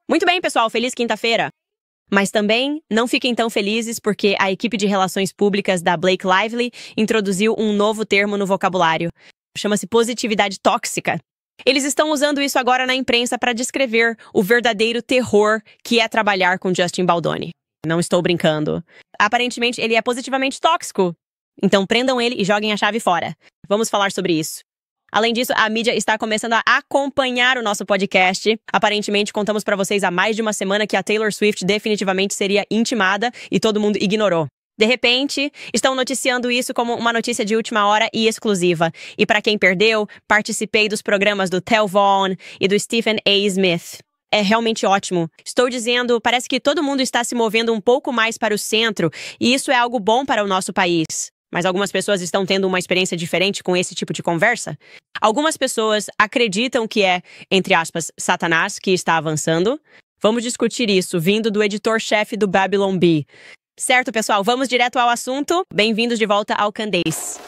Muito bem, pessoal, feliz quinta-feira. Mas também não fiquem tão felizes porque a equipe de relações públicas da Blake Lively introduziu um novo termo no vocabulário. Chama-se positividade tóxica. Eles estão usando isso agora na imprensa para descrever o verdadeiro terror que é trabalhar com Justin Baldoni. Não estou brincando. Aparentemente, ele é positivamente tóxico. Então prendam ele e joguem a chave fora. Vamos falar sobre isso. Além disso, a mídia está começando a acompanhar o nosso podcast. Aparentemente, contamos para vocês há mais de uma semana que a Taylor Swift definitivamente seria intimada e todo mundo ignorou. De repente, estão noticiando isso como uma notícia de última hora e exclusiva. E para quem perdeu, participei dos programas do Tel Vaughn e do Stephen A. Smith. É realmente ótimo. Estou dizendo, parece que todo mundo está se movendo um pouco mais para o centro e isso é algo bom para o nosso país. Mas algumas pessoas estão tendo uma experiência diferente com esse tipo de conversa. Algumas pessoas acreditam que é, entre aspas, Satanás que está avançando. Vamos discutir isso, vindo do editor-chefe do Babylon Bee. Certo, pessoal, vamos direto ao assunto. Bem-vindos de volta ao Candês.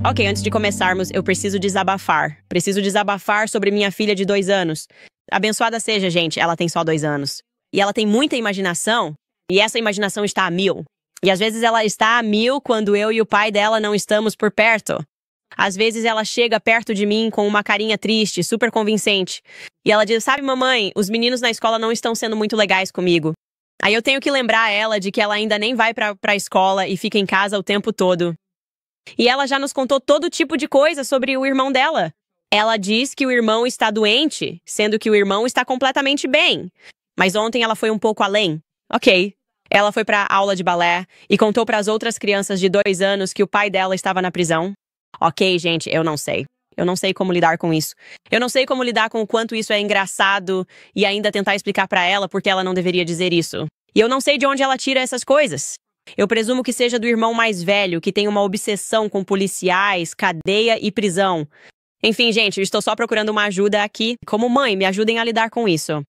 Ok, antes de começarmos, eu preciso desabafar. Preciso desabafar sobre minha filha de 2 anos. Abençoada seja, gente, ela tem só 2 anos. E ela tem muita imaginação, e essa imaginação está a 1000. E às vezes ela está a 1000 quando eu e o pai dela não estamos por perto. Às vezes ela chega perto de mim com uma carinha triste, super convincente. E ela diz, sabe, mamãe, os meninos na escola não estão sendo muito legais comigo. Aí eu tenho que lembrar ela de que ela ainda nem vai pra escola e fica em casa o tempo todo. E ela já nos contou todo tipo de coisa sobre o irmão dela. Ela diz que o irmão está doente, sendo que o irmão está completamente bem. Mas ontem ela foi um pouco além. Ok. Ela foi para a aula de balé e contou para as outras crianças de 2 anos que o pai dela estava na prisão. Ok, gente, eu não sei. Eu não sei como lidar com isso. Eu não sei como lidar com o quanto isso é engraçado e ainda tentar explicar para ela porque ela não deveria dizer isso. E eu não sei de onde ela tira essas coisas. Eu presumo que seja do irmão mais velho, que tem uma obsessão com policiais, cadeia e prisão. Enfim, gente, eu estou só procurando uma ajuda aqui. Como mãe, me ajudem a lidar com isso.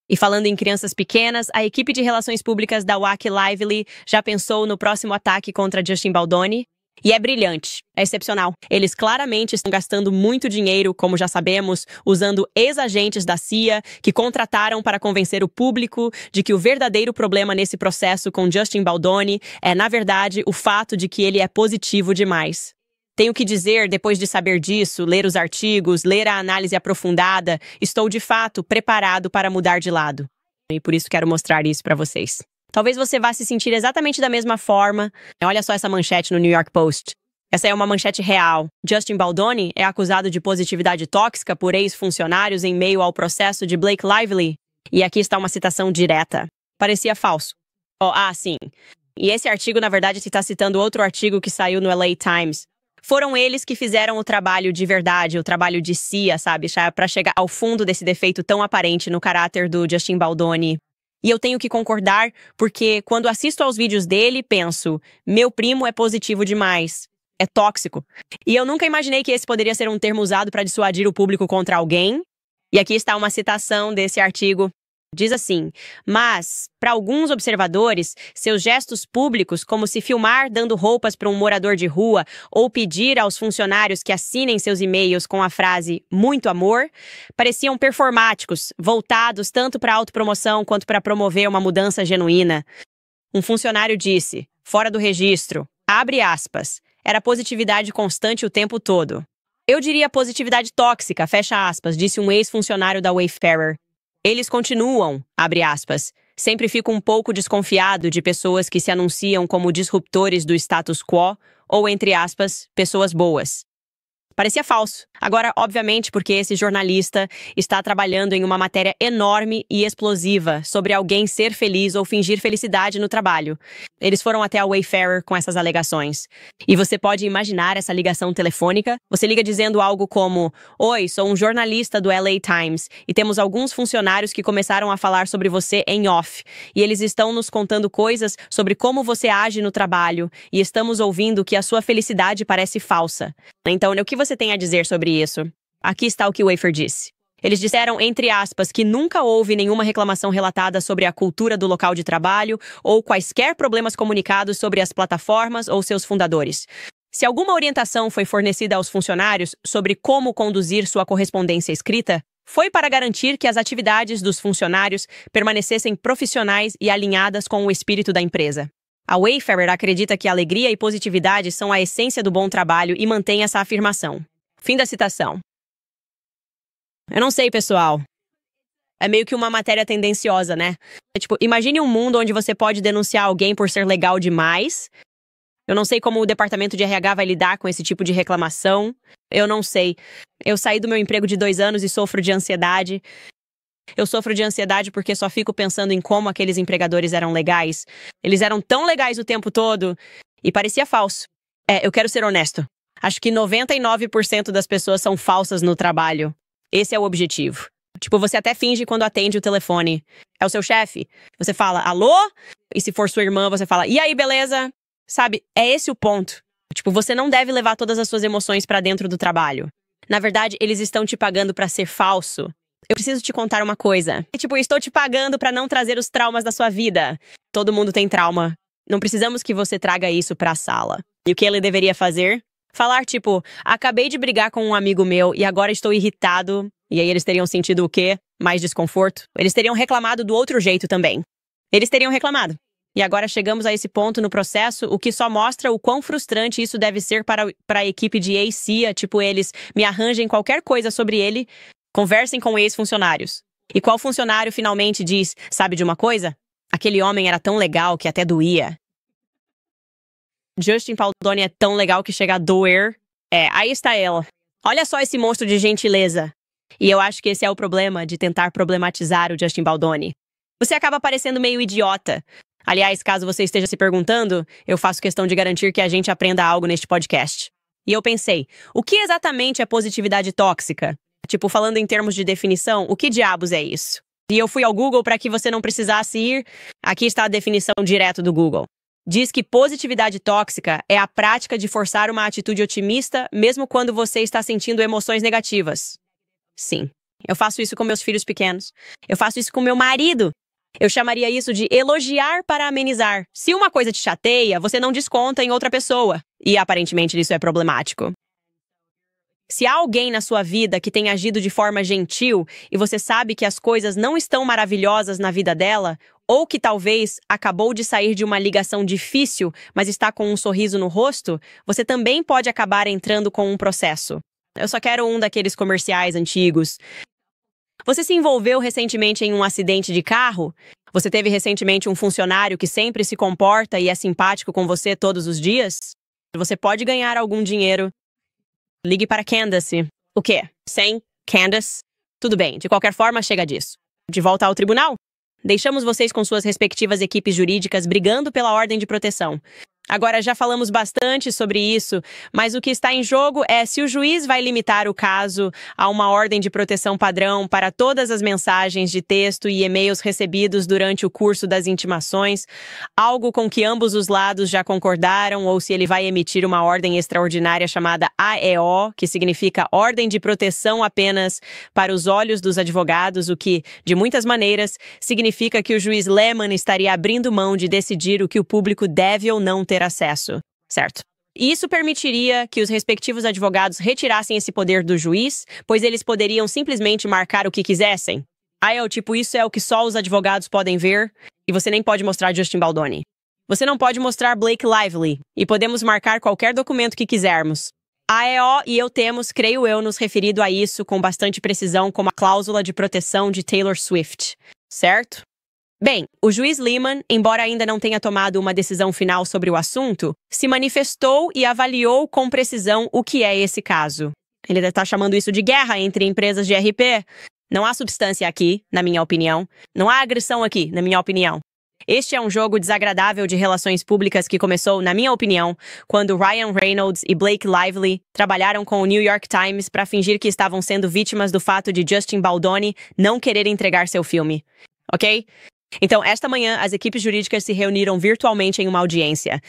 E falando em crianças pequenas, a equipe de relações públicas da Blake Lively já pensou no próximo ataque contra Justin Baldoni. E é brilhante, é excepcional. Eles claramente estão gastando muito dinheiro, como já sabemos, usando ex-agentes da CIA que contrataram para convencer o público de que o verdadeiro problema nesse processo com Justin Baldoni é, na verdade, o fato de que ele é positivo demais. Tenho que dizer, depois de saber disso, ler os artigos, ler a análise aprofundada, estou de fato preparado para mudar de lado. E por isso quero mostrar isso para vocês. Talvez você vá se sentir exatamente da mesma forma. Olha só essa manchete no New York Post. Essa é uma manchete real. Justin Baldoni é acusado de positividade tóxica por ex-funcionários em meio ao processo de Blake Lively. E aqui está uma citação direta. Parecia falso. Sim. E esse artigo, na verdade, está citando outro artigo que saiu no LA Times. Foram eles que fizeram o trabalho de verdade, o trabalho de CIA, sabe? Para chegar ao fundo desse defeito tão aparente no caráter do Justin Baldoni. E eu tenho que concordar, porque quando assisto aos vídeos dele, penso, meu primo é positivo demais, é tóxico. E eu nunca imaginei que esse poderia ser um termo usado para dissuadir o público contra alguém. E aqui está uma citação desse artigo. Diz assim, mas, para alguns observadores, seus gestos públicos, como se filmar dando roupas para um morador de rua ou pedir aos funcionários que assinem seus e-mails com a frase muito amor, pareciam performáticos, voltados tanto para a autopromoção quanto para promover uma mudança genuína. Um funcionário disse, fora do registro, abre aspas, era positividade constante o tempo todo. Eu diria positividade tóxica, fecha aspas, disse um ex-funcionário da Wayfarer. Eles continuam, abre aspas, sempre fico um pouco desconfiado de pessoas que se anunciam como disruptores do status quo ou, entre aspas, pessoas boas. Parecia falso. Agora, obviamente, porque esse jornalista está trabalhando em uma matéria enorme e explosiva sobre alguém ser feliz ou fingir felicidade no trabalho. Eles foram até a Wayfarer com essas alegações. E você pode imaginar essa ligação telefônica? Você liga dizendo algo como, oi, sou um jornalista do LA Times e temos alguns funcionários que começaram a falar sobre você em off. E eles estão nos contando coisas sobre como você age no trabalho e estamos ouvindo que a sua felicidade parece falsa. Então, o que você tem a dizer sobre isso? Aqui está o que o Wayfarer disse. Eles disseram, entre aspas, que nunca houve nenhuma reclamação relatada sobre a cultura do local de trabalho ou quaisquer problemas comunicados sobre as plataformas ou seus fundadores. Se alguma orientação foi fornecida aos funcionários sobre como conduzir sua correspondência escrita, foi para garantir que as atividades dos funcionários permanecessem profissionais e alinhadas com o espírito da empresa. A Wayfarer acredita que alegria e positividade são a essência do bom trabalho e mantém essa afirmação. Fim da citação. Eu não sei, pessoal. É meio que uma matéria tendenciosa, né? Imagine um mundo onde você pode denunciar alguém por ser legal demais. Eu não sei como o departamento de RH vai lidar com esse tipo de reclamação. Eu não sei. Eu saí do meu emprego de 2 anos e sofro de ansiedade. Eu sofro de ansiedade porque só fico pensando em como aqueles empregadores eram legais. Eles eram tão legais o tempo todo e parecia falso. Eu quero ser honesto. Acho que 99% das pessoas são falsas no trabalho. Esse é o objetivo. Você até finge quando atende o telefone. É o seu chefe. Você fala, alô? E se for sua irmã, você fala, e aí, beleza? Sabe, é esse o ponto. Você não deve levar todas as suas emoções pra dentro do trabalho. Na verdade, eles estão te pagando pra ser falso. Eu preciso te contar uma coisa. Estou te pagando pra não trazer os traumas da sua vida. Todo mundo tem trauma. Não precisamos que você traga isso pra sala. E o que ele deveria fazer? Falar, acabei de brigar com um amigo meu e agora estou irritado. E aí eles teriam sentido o quê? Mais desconforto? Eles teriam reclamado do outro jeito também. Eles teriam reclamado. E agora chegamos a esse ponto no processo, o que só mostra o quão frustrante isso deve ser para a equipe de ex-CIA. Eles me arranjem qualquer coisa sobre ele, conversem com ex-funcionários. E qual funcionário finalmente diz, sabe de uma coisa? Aquele homem era tão legal que até doía. Justin Baldoni é tão legal que chega a doer. Aí está ela. Olha só esse monstro de gentileza. E eu acho que esse é o problema de tentar problematizar o Justin Baldoni. Você acaba parecendo meio idiota. Aliás, caso você esteja se perguntando, eu faço questão de garantir que a gente aprenda algo neste podcast. E eu pensei, o que exatamente é positividade tóxica? Falando em termos de definição, o que diabos é isso? E eu fui ao Google para que você não precisasse ir. Aqui está a definição direto do Google. Diz que positividade tóxica é a prática de forçar uma atitude otimista mesmo quando você está sentindo emoções negativas. Sim, eu faço isso com meus filhos pequenos. Eu faço isso com meu marido. Eu chamaria isso de elogiar para amenizar. Se uma coisa te chateia, você não desconta em outra pessoa. E aparentemente isso é problemático. Se há alguém na sua vida que tem agido de forma gentil e você sabe que as coisas não estão maravilhosas na vida dela, ou que talvez acabou de sair de uma ligação difícil, mas está com um sorriso no rosto, você também pode acabar entrando com um processo. Eu só quero um daqueles comerciais antigos. Você se envolveu recentemente em um acidente de carro? Você teve recentemente um funcionário que sempre se comporta e é simpático com você todos os dias? Você pode ganhar algum dinheiro. Ligue para Candace. O quê? 100? Candace? Tudo bem, de qualquer forma, chega disso. De volta ao tribunal? Deixamos vocês com suas respectivas equipes jurídicas brigando pela ordem de proteção. Agora, já falamos bastante sobre isso, mas o que está em jogo é se o juiz vai limitar o caso a uma ordem de proteção padrão para todas as mensagens de texto e e-mails recebidos durante o curso das intimações, algo com que ambos os lados já concordaram, ou se ele vai emitir uma ordem extraordinária chamada AEO, que significa Ordem de Proteção apenas para os olhos dos advogados, o que, de muitas maneiras, significa que o juiz Lehman estaria abrindo mão de decidir o que o público deve ou não ter acesso, certo? E isso permitiria que os respectivos advogados retirassem esse poder do juiz, pois eles poderiam simplesmente marcar o que quisessem. Isso é o que só os advogados podem ver, e você nem pode mostrar Justin Baldoni. Você não pode mostrar Blake Lively, e podemos marcar qualquer documento que quisermos. A AEO e eu temos, creio eu, nos referido a isso com bastante precisão como a cláusula de proteção de Taylor Swift, certo? Bem, o juiz Lehman, embora ainda não tenha tomado uma decisão final sobre o assunto, se manifestou e avaliou com precisão o que é esse caso. Ele está chamando isso de guerra entre empresas de RP. Não há substância aqui, na minha opinião. Não há agressão aqui, na minha opinião. Este é um jogo desagradável de relações públicas que começou, na minha opinião, quando Ryan Reynolds e Blake Lively trabalharam com o New York Times para fingir que estavam sendo vítimas do fato de Justin Baldoni não querer entregar seu filme. Ok? Então, esta manhã, as equipes jurídicas se reuniram virtualmente em uma audiência.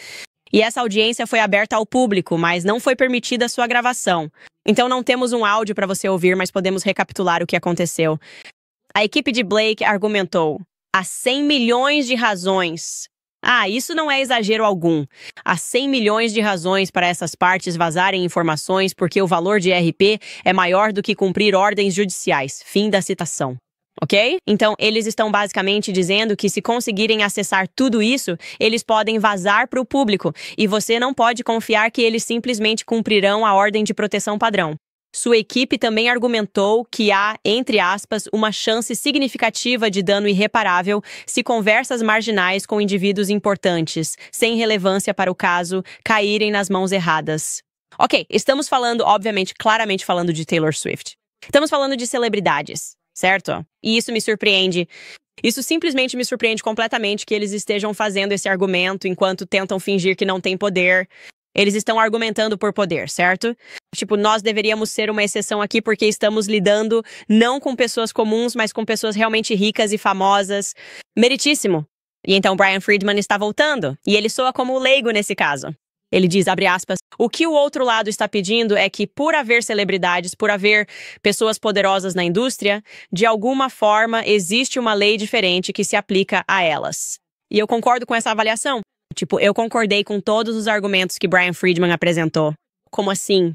E essa audiência foi aberta ao público, mas não foi permitida a sua gravação. Então não temos um áudio para você ouvir, mas podemos recapitular o que aconteceu. A equipe de Blake argumentou: há 100 milhões de razões. Isso não é exagero algum. Há 100 milhões de razões para essas partes vazarem informações porque o valor de RP é maior do que cumprir ordens judiciais. Fim da citação. Ok? Então, eles estão basicamente dizendo que se conseguirem acessar tudo isso, eles podem vazar para o público e você não pode confiar que eles simplesmente cumprirão a ordem de proteção padrão. Sua equipe também argumentou que há, entre aspas, uma chance significativa de dano irreparável se conversas marginais com indivíduos importantes, sem relevância para o caso, caírem nas mãos erradas. Ok, estamos falando, obviamente, claramente falando de Taylor Swift. Estamos falando de celebridades, certo? E isso me surpreende. Isso simplesmente me surpreende completamente que eles estejam fazendo esse argumento enquanto tentam fingir que não têm poder. Eles estão argumentando por poder, certo? Tipo, nós deveríamos ser uma exceção aqui porque estamos lidando não com pessoas comuns, mas com pessoas realmente ricas e famosas. Meritíssimo. E então Brian Friedman está voltando, e ele soa como o leigo nesse caso. Ele diz, abre aspas, o que o outro lado está pedindo é que, por haver celebridades, por haver pessoas poderosas na indústria, de alguma forma existe uma lei diferente que se aplica a elas. E eu concordo com essa avaliação. Tipo, eu concordei com todos os argumentos que Brian Friedman apresentou. Como assim?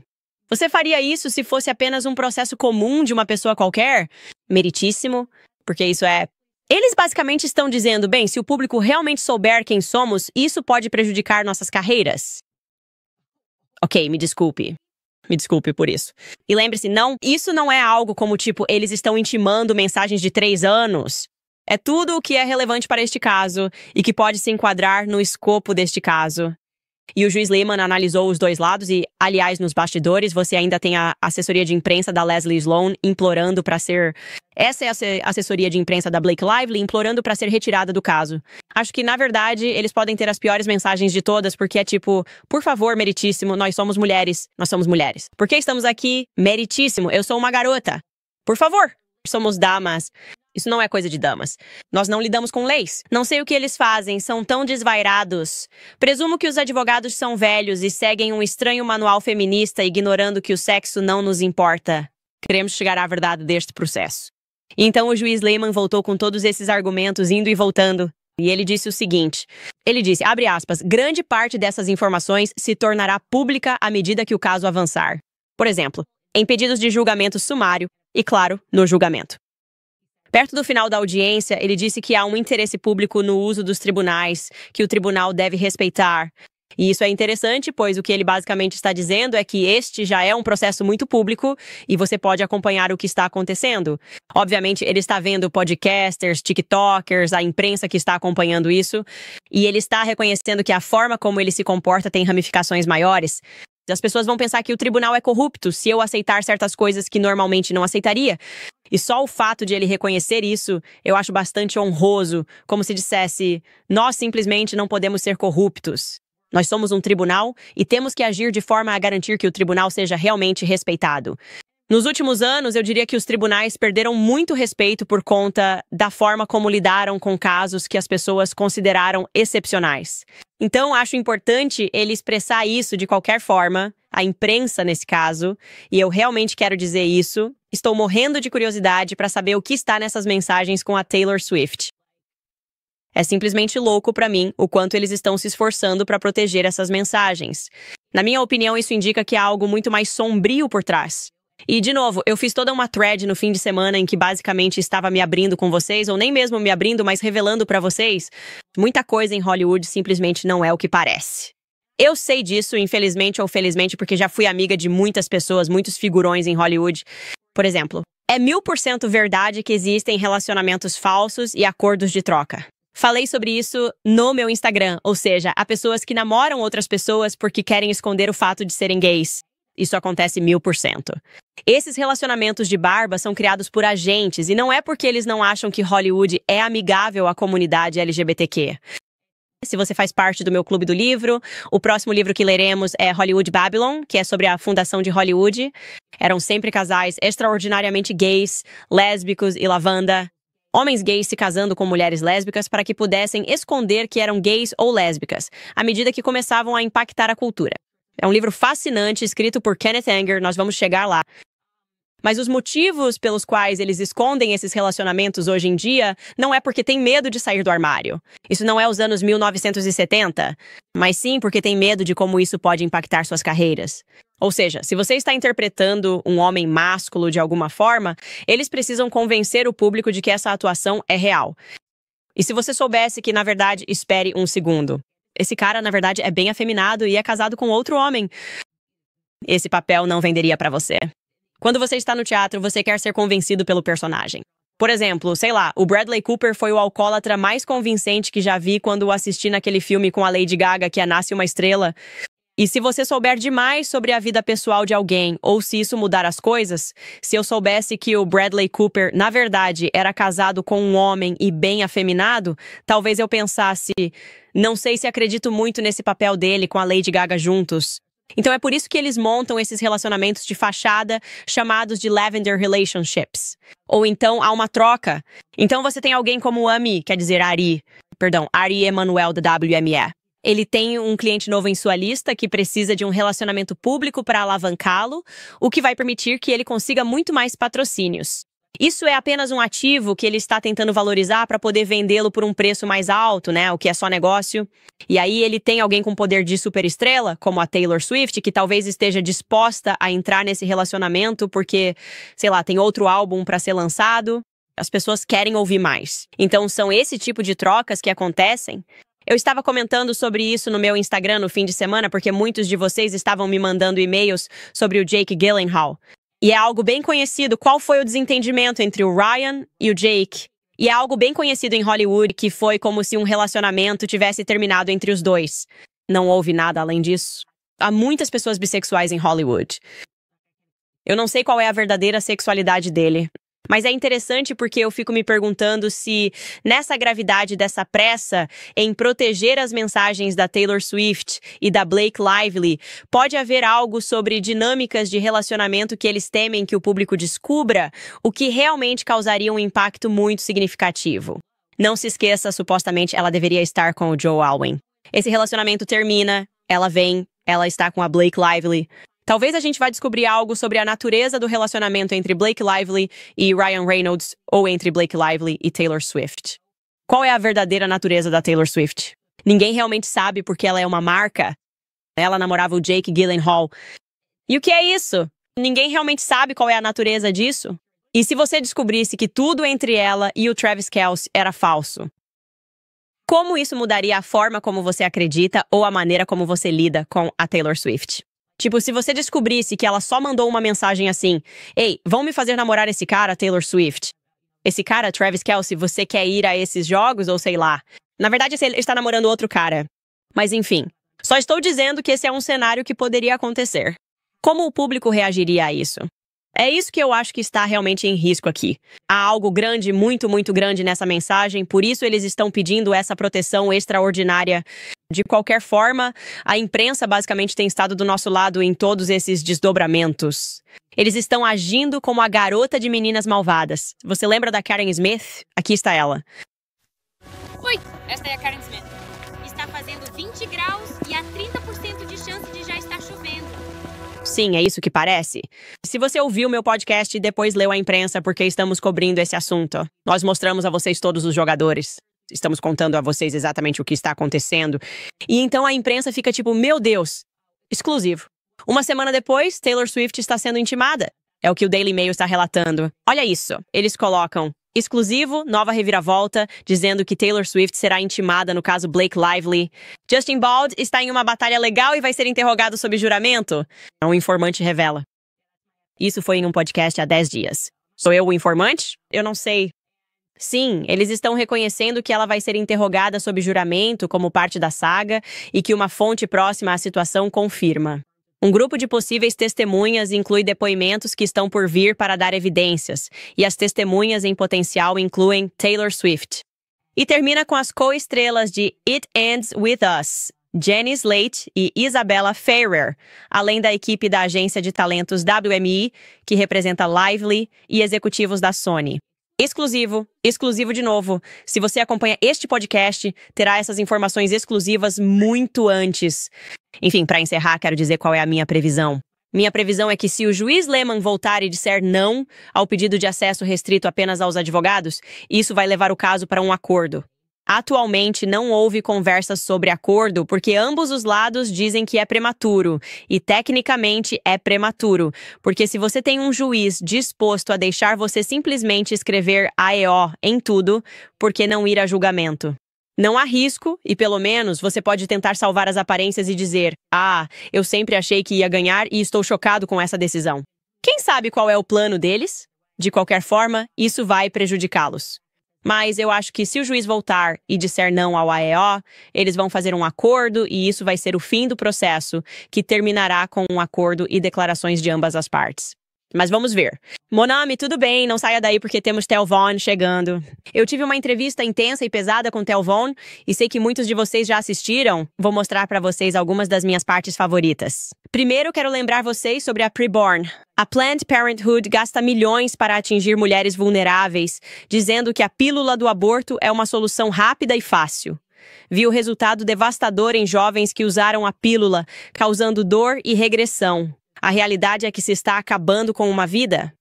Você faria isso se fosse apenas um processo comum de uma pessoa qualquer? Meritíssimo, porque isso é... Eles basicamente estão dizendo, bem, se o público realmente souber quem somos, isso pode prejudicar nossas carreiras. Ok, me desculpe. Me desculpe por isso. E lembre-se, não, isso não é algo como, tipo, eles estão intimando mensagens de 3 anos. É tudo o que é relevante para este caso e que pode se enquadrar no escopo deste caso. E o juiz Lehman analisou os dois lados e, aliás, nos bastidores, você ainda tem a assessoria de imprensa da Leslie Sloan implorando para ser... Essa é a assessoria de imprensa da Blake Lively implorando para ser retirada do caso. Acho que, na verdade, eles podem ter as piores mensagens de todas, porque é tipo, por favor, meritíssimo, nós somos mulheres. Nós somos mulheres. Por que estamos aqui? Meritíssimo, eu sou uma garota. Por favor, somos damas. Isso não é coisa de damas. Nós não lidamos com leis. Não sei o que eles fazem, são tão desvairados. Presumo que os advogados são velhos e seguem um estranho manual feminista, ignorando que o sexo não nos importa. Queremos chegar à verdade deste processo. Então o juiz Lehman voltou com todos esses argumentos, indo e voltando. E ele disse o seguinte. Ele disse, abre aspas, grande parte dessas informações se tornará pública à medida que o caso avançar. Por exemplo, em pedidos de julgamento sumário e, claro, no julgamento. Perto do final da audiência, ele disse que há um interesse público no uso dos tribunais, que o tribunal deve respeitar. E isso é interessante, pois o que ele basicamente está dizendo é que este já é um processo muito público e você pode acompanhar o que está acontecendo. Obviamente, ele está vendo podcasters, tiktokers, a imprensa que está acompanhando isso, e ele está reconhecendo que a forma como ele se comporta tem ramificações maiores. As pessoas vão pensar que o tribunal é corrupto se eu aceitar certas coisas que normalmente não aceitaria. E só o fato de ele reconhecer isso, eu acho bastante honroso, como se dissesse, nós simplesmente não podemos ser corruptos. Nós somos um tribunal e temos que agir de forma a garantir que o tribunal seja realmente respeitado. Nos últimos anos, eu diria que os tribunais perderam muito respeito por conta da forma como lidaram com casos que as pessoas consideraram excepcionais. Então, acho importante ele expressar isso de qualquer forma, a imprensa nesse caso, e eu realmente quero dizer isso. Estou morrendo de curiosidade para saber o que está nessas mensagens com a Taylor Swift. É simplesmente louco para mim o quanto eles estão se esforçando para proteger essas mensagens. Na minha opinião, isso indica que há algo muito mais sombrio por trás. E, de novo, eu fiz toda uma thread no fim de semana em que basicamente estava me abrindo com vocês, ou nem mesmo me abrindo, mas revelando para vocês. Muita coisa em Hollywood simplesmente não é o que parece. Eu sei disso, infelizmente ou felizmente, porque já fui amiga de muitas pessoas, muitos figurões em Hollywood. Por exemplo, é 1000% verdade que existem relacionamentos falsos e acordos de troca. Falei sobre isso no meu Instagram, ou seja, há pessoas que namoram outras pessoas porque querem esconder o fato de serem gays. Isso acontece 1000%. Esses relacionamentos de barba são criados por agentes e não é porque eles não acham que Hollywood é amigável à comunidade LGBTQ. Se você faz parte do meu clube do livro, o próximo livro que leremos é Hollywood Babylon, que é sobre a fundação de Hollywood. Eram sempre casais extraordinariamente gays, lésbicos e lavanda. Homens gays se casando com mulheres lésbicas para que pudessem esconder que eram gays ou lésbicas, à medida que começavam a impactar a cultura. É um livro fascinante, escrito por Kenneth Anger, nós vamos chegar lá. Mas os motivos pelos quais eles escondem esses relacionamentos hoje em dia não é porque tem medo de sair do armário. Isso não é os anos 1970, mas sim porque tem medo de como isso pode impactar suas carreiras. Ou seja, se você está interpretando um homem másculo de alguma forma, eles precisam convencer o público de que essa atuação é real. E se você soubesse que, na verdade, espere um segundo. Esse cara, na verdade, é bem afeminado e é casado com outro homem. Esse papel não venderia pra você. Quando você está no teatro, você quer ser convencido pelo personagem. Por exemplo, sei lá, o Bradley Cooper foi o alcoólatra mais convincente que já vi quando o assisti naquele filme com a Lady Gaga, que é Nasce uma Estrela. E se você souber demais sobre a vida pessoal de alguém, ou se isso mudar as coisas, se eu soubesse que o Bradley Cooper, na verdade, era casado com um homem e bem afeminado, talvez eu pensasse, não sei se acredito muito nesse papel dele com a Lady Gaga juntos. Então é por isso que eles montam esses relacionamentos de fachada chamados de lavender relationships. Ou então há uma troca. Então você tem alguém como Ari Emanuel da WME. Ele tem um cliente novo em sua lista que precisa de um relacionamento público para alavancá-lo, o que vai permitir que ele consiga muito mais patrocínios. Isso é apenas um ativo que ele está tentando valorizar para poder vendê-lo por um preço mais alto, né? O que é só negócio. E aí ele tem alguém com poder de superestrela, como a Taylor Swift, que talvez esteja disposta a entrar nesse relacionamento porque, sei lá, tem outro álbum para ser lançado. As pessoas querem ouvir mais. Então são esse tipo de trocas que acontecem. Eu estava comentando sobre isso no meu Instagram no fim de semana porque muitos de vocês estavam me mandando e-mails sobre o Jake Gyllenhaal. E é algo bem conhecido qual foi o desentendimento entre o Ryan e o Jake. E é algo bem conhecido em Hollywood que foi como se um relacionamento tivesse terminado entre os dois. Não houve nada além disso. Há muitas pessoas bissexuais em Hollywood. Eu não sei qual é a verdadeira sexualidade dele. Mas é interessante porque eu fico me perguntando se, nessa gravidade dessa pressa em proteger as mensagens da Taylor Swift e da Blake Lively, pode haver algo sobre dinâmicas de relacionamento que eles temem que o público descubra, o que realmente causaria um impacto muito significativo. Não se esqueça, supostamente ela deveria estar com o Joe Alwyn. Esse relacionamento termina, ela vem, ela está com a Blake Lively. Talvez a gente vá descobrir algo sobre a natureza do relacionamento entre Blake Lively e Ryan Reynolds ou entre Blake Lively e Taylor Swift. Qual é a verdadeira natureza da Taylor Swift? Ninguém realmente sabe porque ela é uma marca. Ela namorava o Jake Gyllenhaal. E o que é isso? Ninguém realmente sabe qual é a natureza disso? E se você descobrisse que tudo entre ela e o Travis Kelce era falso? Como isso mudaria a forma como você acredita ou a maneira como você lida com a Taylor Swift? Tipo, se você descobrisse que ela só mandou uma mensagem assim, ei, vão me fazer namorar esse cara, Taylor Swift. Esse cara, Travis Kelce, você quer ir a esses jogos ou sei lá? Na verdade, ele está namorando outro cara. Mas enfim, só estou dizendo que esse é um cenário que poderia acontecer. Como o público reagiria a isso? É isso que eu acho que está realmente em risco aqui. Há algo grande, muito, muito grande nessa mensagem, por isso eles estão pedindo essa proteção extraordinária. De qualquer forma, a imprensa basicamente tem estado do nosso lado em todos esses desdobramentos. Eles estão agindo como a garota de Meninas Malvadas. Você lembra da Karen Smith? Aqui está ela. Oi, esta é a Karen Smith. Está fazendo 20 graus e há 30% de chance de já estar chovendo. Sim, é isso que parece. Se você ouviu meu podcast e depois leu a imprensa porque estamos cobrindo esse assunto, nós mostramos a vocês todos os jogadores. Estamos contando a vocês exatamente o que está acontecendo. E então a imprensa fica tipo, meu Deus, exclusivo. Uma semana depois, Taylor Swift está sendo intimada. É o que o Daily Mail está relatando. Olha isso. Eles colocam exclusivo, nova reviravolta, dizendo que Taylor Swift será intimada no caso Blake Lively. Justin Bald está em uma batalha legal e vai ser interrogado sob juramento. Um informante revela. Isso foi em um podcast há 10 dias. Sou eu o informante? Eu não sei. Sim, eles estão reconhecendo que ela vai ser interrogada sob juramento como parte da saga e que uma fonte próxima à situação confirma. Um grupo de possíveis testemunhas inclui depoimentos que estão por vir para dar evidências, e as testemunhas em potencial incluem Taylor Swift. E termina com as co-estrelas de It Ends With Us, Jenny Slate e Isabella Ferrer, além da equipe da agência de talentos WME, que representa Lively, e executivos da Sony. Exclusivo, exclusivo de novo. Se você acompanha este podcast, terá essas informações exclusivas muito antes. Enfim, para encerrar, quero dizer qual é a minha previsão. Minha previsão é que se o juiz Lehman voltar e disser não ao pedido de acesso restrito apenas aos advogados, isso vai levar o caso para um acordo. Atualmente, não houve conversas sobre acordo porque ambos os lados dizem que é prematuro. E, tecnicamente, é prematuro. Porque se você tem um juiz disposto a deixar você simplesmente escrever AEO em tudo, por que não ir a julgamento? Não há risco e, pelo menos, você pode tentar salvar as aparências e dizer: eu sempre achei que ia ganhar e estou chocado com essa decisão. Quem sabe qual é o plano deles? De qualquer forma, isso vai prejudicá-los. Mas eu acho que se o juiz voltar e disser não ao AEO, eles vão fazer um acordo e isso vai ser o fim do processo, que terminará com um acordo e declarações de ambas as partes. Mas vamos ver. Monami, tudo bem, não saia daí porque temos Tel Von chegando. Eu tive uma entrevista intensa e pesada com Tel Von e sei que muitos de vocês já assistiram. Vou mostrar para vocês algumas das minhas partes favoritas. Primeiro, quero lembrar vocês sobre a Preborn. A Planned Parenthood gasta milhões para atingir mulheres vulneráveis, dizendo que a pílula do aborto é uma solução rápida e fácil. Vi o resultado devastador em jovens que usaram a pílula, causando dor e regressão. A realidade é que se está acabando com uma vida.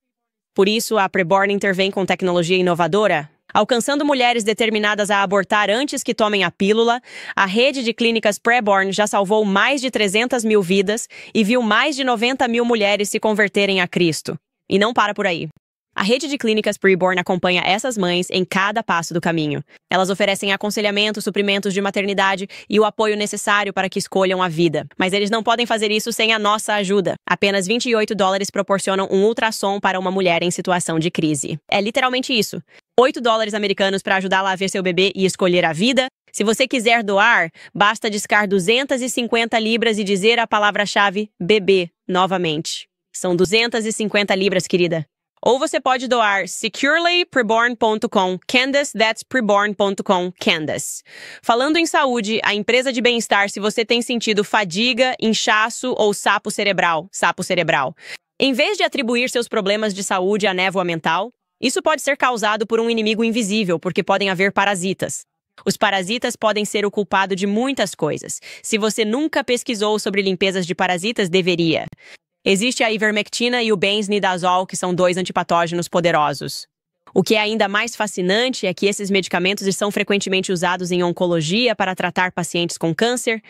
Por isso, a Preborn intervém com tecnologia inovadora. Alcançando mulheres determinadas a abortar antes que tomem a pílula, a rede de clínicas Preborn já salvou mais de 300 mil vidas e viu mais de 90 mil mulheres se converterem a Cristo. E não para por aí. A rede de clínicas Preborn acompanha essas mães em cada passo do caminho. Elas oferecem aconselhamento, suprimentos de maternidade e o apoio necessário para que escolham a vida. Mas eles não podem fazer isso sem a nossa ajuda. Apenas $28 proporcionam um ultrassom para uma mulher em situação de crise. É literalmente isso. $8 americanos para ajudá-la a ver seu bebê e escolher a vida. Se você quiser doar, basta discar 250 libras e dizer a palavra-chave bebê novamente. São 250 libras, querida. Ou você pode doar securelypreborn.com, Candace, that's preborn.com, Candace. Falando em saúde, a empresa de bem-estar, se você tem sentido fadiga, inchaço ou sapo cerebral. Em vez de atribuir seus problemas de saúde à névoa mental, isso pode ser causado por um inimigo invisível, porque podem haver parasitas. Os parasitas podem ser o culpado de muitas coisas. Se você nunca pesquisou sobre limpezas de parasitas, deveria. Existe a ivermectina e o benzimidazol, que são 2 antipatógenos poderosos. O que é ainda mais fascinante é que esses medicamentos são frequentemente usados em oncologia para tratar pacientes com câncer.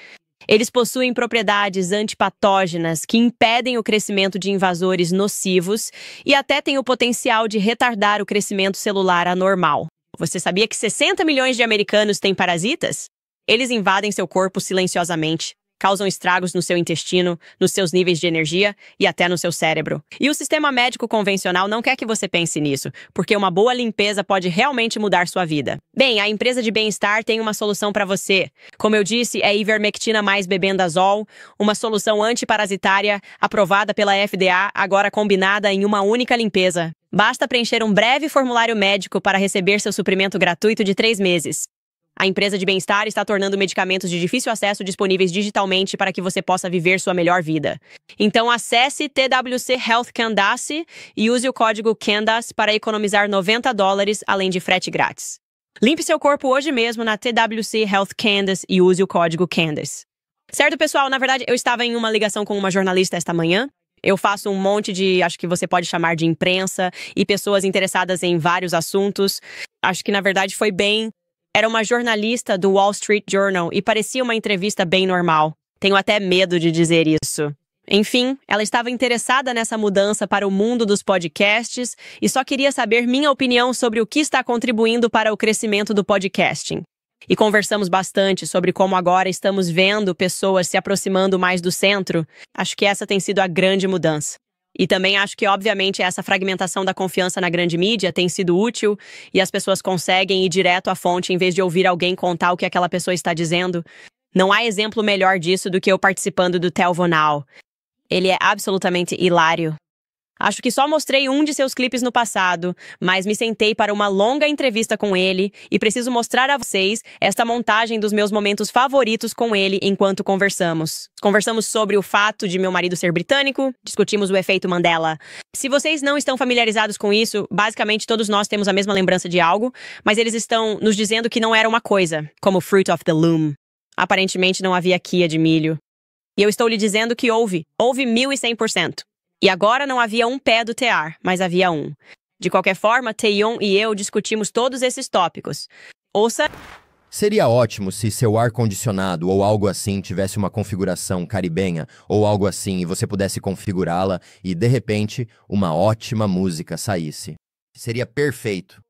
Eles possuem propriedades antipatógenas que impedem o crescimento de invasores nocivos e até têm o potencial de retardar o crescimento celular anormal. Você sabia que 60 milhões de americanos têm parasitas? Eles invadem seu corpo silenciosamente. Causam estragos no seu intestino, nos seus níveis de energia e até no seu cérebro. E o sistema médico convencional não quer que você pense nisso, porque uma boa limpeza pode realmente mudar sua vida. Bem, a empresa de bem-estar tem uma solução para você. Como eu disse, é ivermectina mais bebendazol, uma solução antiparasitária aprovada pela FDA, agora combinada em uma única limpeza. Basta preencher um breve formulário médico para receber seu suprimento gratuito de 3 meses. A empresa de bem-estar está tornando medicamentos de difícil acesso disponíveis digitalmente para que você possa viver sua melhor vida. Então acesse TWC Health Candace e use o código Candace para economizar $90 além de frete grátis. Limpe seu corpo hoje mesmo na TWC Health Candace e use o código Candace. Certo, pessoal? Na verdade, eu estava em uma ligação com uma jornalista esta manhã. Eu faço um monte de, acho que você pode chamar de imprensa e pessoas interessadas em vários assuntos. Acho que, na verdade, foi bem... Era uma jornalista do Wall Street Journal e parecia uma entrevista bem normal. Tenho até medo de dizer isso. Enfim, ela estava interessada nessa mudança para o mundo dos podcasts e só queria saber minha opinião sobre o que está contribuindo para o crescimento do podcasting. E conversamos bastante sobre como agora estamos vendo pessoas se aproximando mais do centro. Acho que essa tem sido a grande mudança. E também acho que, obviamente, essa fragmentação da confiança na grande mídia tem sido útil e as pessoas conseguem ir direto à fonte em vez de ouvir alguém contar o que aquela pessoa está dizendo. Não há exemplo melhor disso do que eu participando do Telvo Now. Ele é absolutamente hilário. Acho que só mostrei um de seus clipes no passado, mas me sentei para uma longa entrevista com ele e preciso mostrar a vocês esta montagem dos meus momentos favoritos com ele enquanto conversamos. Conversamos sobre o fato de meu marido ser britânico, discutimos o efeito Mandela. Se vocês não estão familiarizados com isso, basicamente todos nós temos a mesma lembrança de algo, mas eles estão nos dizendo que não era uma coisa, como Fruit of the Loom. Aparentemente não havia quia de milho. E eu estou lhe dizendo que houve 1100%. E agora não havia um pé do tear, mas havia um. De qualquer forma, Taeyeon e eu discutimos todos esses tópicos. Ouça... Seria ótimo se seu ar-condicionado ou algo assim tivesse uma configuração caribenha ou algo assim e você pudesse configurá-la e, de repente, uma ótima música saísse. Seria perfeito.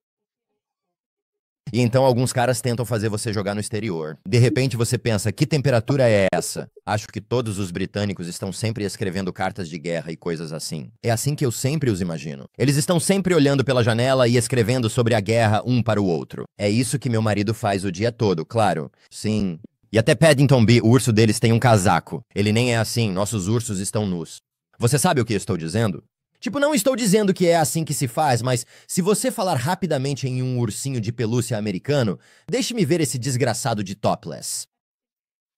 E então alguns caras tentam fazer você jogar no exterior. De repente você pensa, que temperatura é essa? Acho que todos os britânicos estão sempre escrevendo cartas de guerra e coisas assim. É assim que eu sempre os imagino. Eles estão sempre olhando pela janela e escrevendo sobre a guerra um para o outro. É isso que meu marido faz o dia todo, claro. Sim. E até Paddington Bear, o urso deles tem um casaco. Ele nem é assim, nossos ursos estão nus. Você sabe o que eu estou dizendo? Tipo, não estou dizendo que é assim que se faz, mas se você falar rapidamente em um ursinho de pelúcia americano, deixe-me ver esse desgraçado de topless.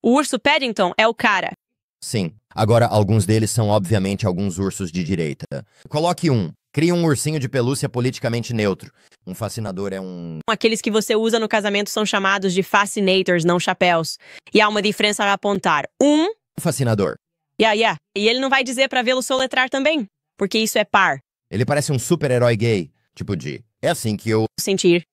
O urso Paddington é o cara. Sim. Agora, alguns deles são obviamente alguns ursos de direita. Coloque um. Crie um ursinho de pelúcia politicamente neutro. Um fascinador é um... Aqueles que você usa no casamento são chamados de fascinators, não chapéus. E há uma diferença a apontar. Um... fascinador. Yeah. E ele não vai dizer pra vê-lo soletrar também. Porque isso é par. Ele parece um super-herói gay. Tipo de... É assim que eu... sentir.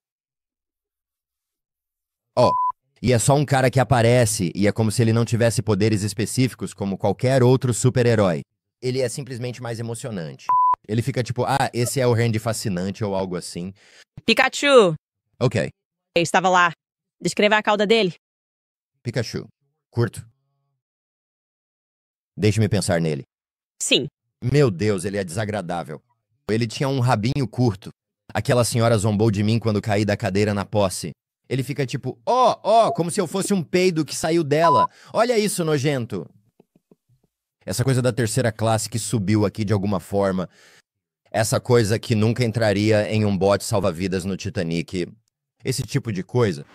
E é só um cara que aparece, e é como se ele não tivesse poderes específicos como qualquer outro super-herói. Ele é simplesmente mais emocionante. Ele fica tipo, esse é o Randy fascinante ou algo assim. Pikachu! Ok. Ele estava lá. Descreva a cauda dele. Pikachu. Curto. Deixe-me pensar nele. Sim. Meu Deus, ele é desagradável. Ele tinha um rabinho curto. Aquela senhora zombou de mim quando caí da cadeira na posse. Ele fica tipo, como se eu fosse um peido que saiu dela. Olha isso, nojento. Essa coisa da terceira classe que subiu aqui de alguma forma. Essa coisa que nunca entraria em um bote salva-vidas no Titanic. Esse tipo de coisa.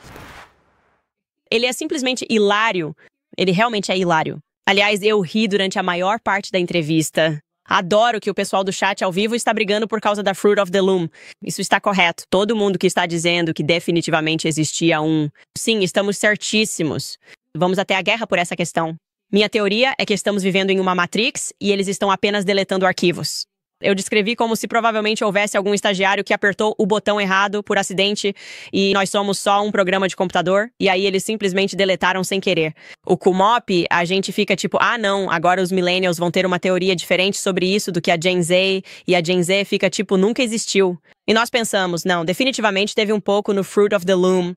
Ele é simplesmente hilário. Ele realmente é hilário. Aliás, eu ri durante a maior parte da entrevista. Adoro que o pessoal do chat ao vivo está brigando por causa da Fruit of the Loom. Isso está correto. Todo mundo que está dizendo que definitivamente existia um... Sim, estamos certíssimos. Vamos até a guerra por essa questão. Minha teoria é que estamos vivendo em uma Matrix e eles estão apenas deletando arquivos. Eu descrevi como se provavelmente houvesse algum estagiário que apertou o botão errado por acidente e nós somos só um programa de computador e aí eles simplesmente deletaram sem querer. O Kumop, a gente fica tipo, não, agora os millennials vão ter uma teoria diferente sobre isso do que a Gen Z e a Gen Z fica tipo, nunca existiu. E nós pensamos, não, definitivamente teve um pouco no Fruit of the Loom.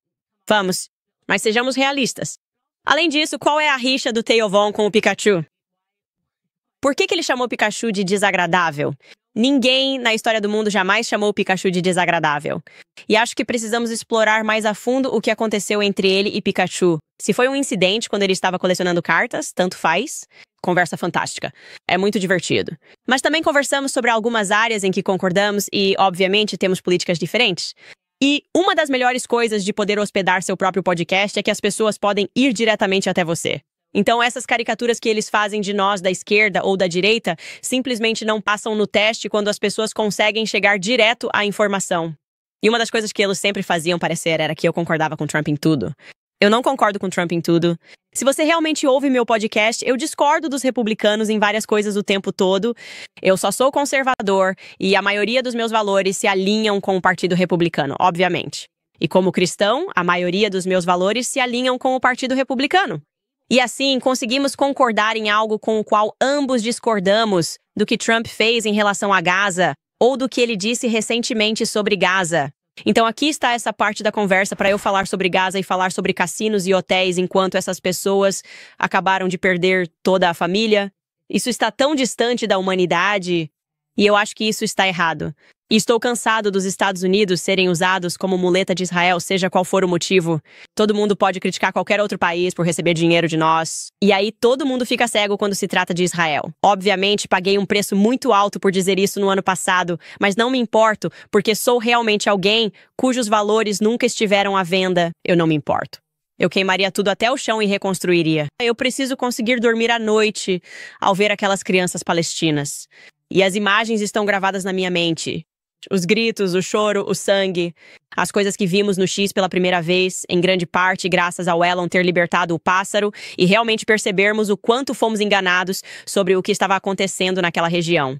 Vamos, mas sejamos realistas. Além disso, qual é a rixa do Taeyeon com o Pikachu? Por que ele chamou o Pikachu de desagradável? Ninguém na história do mundo jamais chamou o Pikachu de desagradável. E acho que precisamos explorar mais a fundo o que aconteceu entre ele e Pikachu. Se foi um incidente quando ele estava colecionando cartas, tanto faz. Conversa fantástica. É muito divertido. Mas também conversamos sobre algumas áreas em que concordamos e, obviamente, temos políticas diferentes. E uma das melhores coisas de poder hospedar seu próprio podcast é que as pessoas podem ir diretamente até você. Então, essas caricaturas que eles fazem de nós da esquerda ou da direita simplesmente não passam no teste quando as pessoas conseguem chegar direto à informação. E uma das coisas que eles sempre faziam parecer era que eu concordava com Trump em tudo. Eu não concordo com Trump em tudo. Se você realmente ouve meu podcast, eu discordo dos republicanos em várias coisas o tempo todo. Eu só sou conservador e a maioria dos meus valores se alinham com o Partido Republicano, obviamente. E como cristão, a maioria dos meus valores se alinham com o Partido Republicano. E assim, conseguimos concordar em algo com o qual ambos discordamos do que Trump fez em relação a Gaza ou do que ele disse recentemente sobre Gaza. Então aqui está essa parte da conversa para eu falar sobre Gaza e falar sobre cassinos e hotéis enquanto essas pessoas acabaram de perder toda a família. Isso está tão distante da humanidade. E eu acho que isso está errado. E estou cansado dos Estados Unidos serem usados como muleta de Israel, seja qual for o motivo. Todo mundo pode criticar qualquer outro país por receber dinheiro de nós. E aí todo mundo fica cego quando se trata de Israel. Obviamente, paguei um preço muito alto por dizer isso no ano passado, mas não me importo, porque sou realmente alguém cujos valores nunca estiveram à venda. Eu não me importo. Eu queimaria tudo até o chão e reconstruiria. Eu preciso conseguir dormir à noite ao ver aquelas crianças palestinas. E as imagens estão gravadas na minha mente. Os gritos, o choro, o sangue, as coisas que vimos no X pela primeira vez, em grande parte graças ao Elon ter libertado o pássaro e realmente percebermos o quanto fomos enganados sobre o que estava acontecendo naquela região.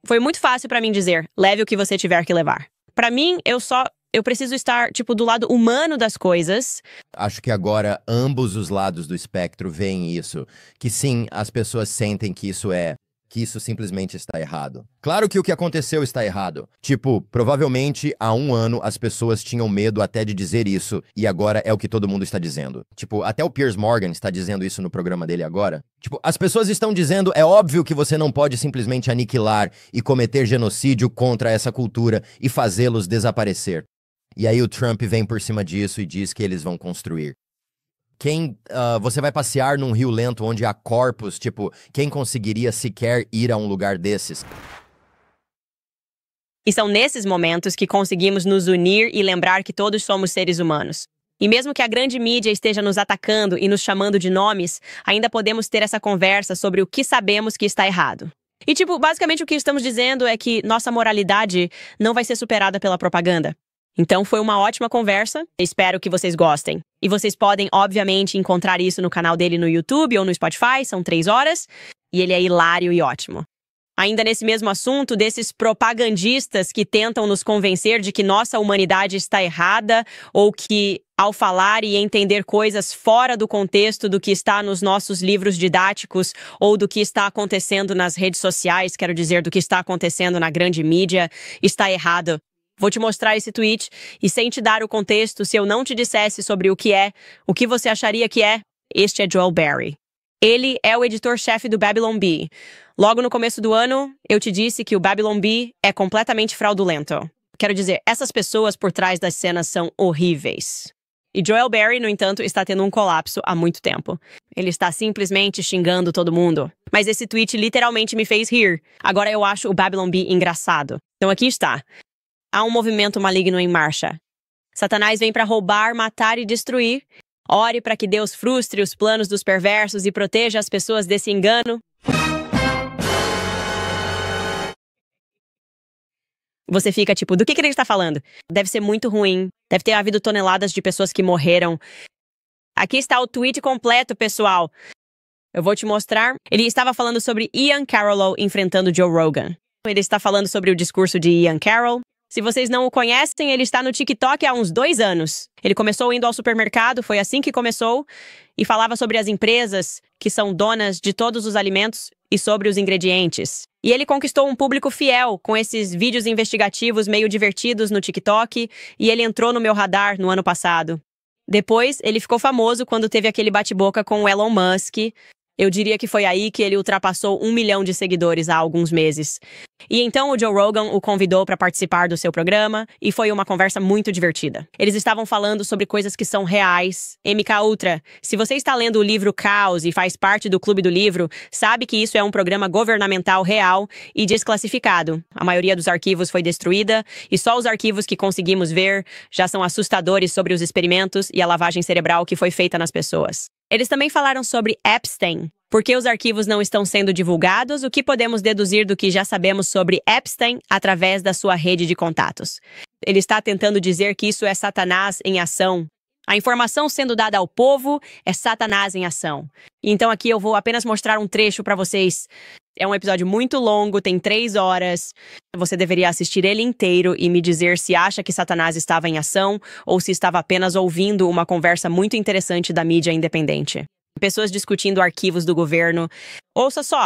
Foi muito fácil pra mim dizer, leve o que você tiver que levar. Pra mim, eu preciso estar, do lado humano das coisas. Acho que agora ambos os lados do espectro veem isso. Que sim, as pessoas sentem que isso simplesmente está errado. Claro que o que aconteceu está errado. Provavelmente há um ano as pessoas tinham medo até de dizer isso, e agora é o que todo mundo está dizendo. Até o Piers Morgan está dizendo isso no programa dele agora. As pessoas estão dizendo, é óbvio que você não pode simplesmente aniquilar e cometer genocídio contra essa cultura e fazê-los desaparecer. E aí o Trump vem por cima disso e diz que eles vão construir. Você vai passear num rio lento onde há corpos, quem conseguiria sequer ir a um lugar desses? E são nesses momentos que conseguimos nos unir e lembrar que todos somos seres humanos. E mesmo que a grande mídia esteja nos atacando e nos chamando de nomes, ainda podemos ter essa conversa sobre o que sabemos que está errado. E, basicamente o que estamos dizendo é que nossa moralidade não vai ser superada pela propaganda. Então foi uma ótima conversa, espero que vocês gostem. E vocês podem, obviamente, encontrar isso no canal dele no YouTube ou no Spotify, são 3 horas, e ele é hilário e ótimo. Ainda nesse mesmo assunto, desses propagandistas que tentam nos convencer de que nossa humanidade está errada, ou que, ao falar e entender coisas fora do contexto do que está nos nossos livros didáticos, ou do que está acontecendo nas redes sociais, quero dizer, do que está acontecendo na grande mídia, está errado. Vou te mostrar esse tweet e sem te dar o contexto, se eu não te dissesse sobre o que você acharia que é? Este é Joel Berry. Ele é o editor-chefe do Babylon Bee. Logo no começo do ano, eu te disse que o Babylon Bee é completamente fraudulento. Quero dizer, essas pessoas por trás das cenas são horríveis. E Joel Berry, no entanto, está tendo um colapso há muito tempo. Ele está simplesmente xingando todo mundo. Mas esse tweet literalmente me fez rir. Agora eu acho o Babylon Bee engraçado. Então aqui está. Há um movimento maligno em marcha. Satanás vem para roubar, matar e destruir. Ore para que Deus frustre os planos dos perversos e proteja as pessoas desse engano. Você fica do que ele está falando? Deve ser muito ruim. Deve ter havido toneladas de pessoas que morreram. Aqui está o tweet completo, pessoal. Eu vou te mostrar. Ele estava falando sobre Ian Carroll enfrentando Joe Rogan. Ele está falando sobre o discurso de Ian Carroll. Se vocês não o conhecem, ele está no TikTok há uns 2 anos. Ele começou indo ao supermercado, foi assim que começou, e falava sobre as empresas que são donas de todos os alimentos e sobre os ingredientes. E ele conquistou um público fiel com esses vídeos investigativos meio divertidos no TikTok, e ele entrou no meu radar no ano passado. Depois, ele ficou famoso quando teve aquele bate-boca com o Elon Musk. Eu diria que foi aí que ele ultrapassou 1 milhão de seguidores há alguns meses. E então o Joe Rogan o convidou para participar do seu programa e foi uma conversa muito divertida. Eles estavam falando sobre coisas que são reais. MK Ultra, se você está lendo o livro Caos e faz parte do Clube do Livro, sabe que isso é um programa governamental real e desclassificado. A maioria dos arquivos foi destruída e só os arquivos que conseguimos ver já são assustadores sobre os experimentos e a lavagem cerebral que foi feita nas pessoas. Eles também falaram sobre Epstein. Por que os arquivos não estão sendo divulgados? O que podemos deduzir do que já sabemos sobre Epstein através da sua rede de contatos? Ele está tentando dizer que isso é Satanás em ação. A informação sendo dada ao povo é Satanás em ação. Então aqui eu vou apenas mostrar um trecho para vocês. É um episódio muito longo, tem 3 horas. Você deveria assistir ele inteiro e me dizer se acha que Satanás estava em ação ou se estava apenas ouvindo uma conversa muito interessante da mídia independente. Pessoas discutindo arquivos do governo. Ouça só.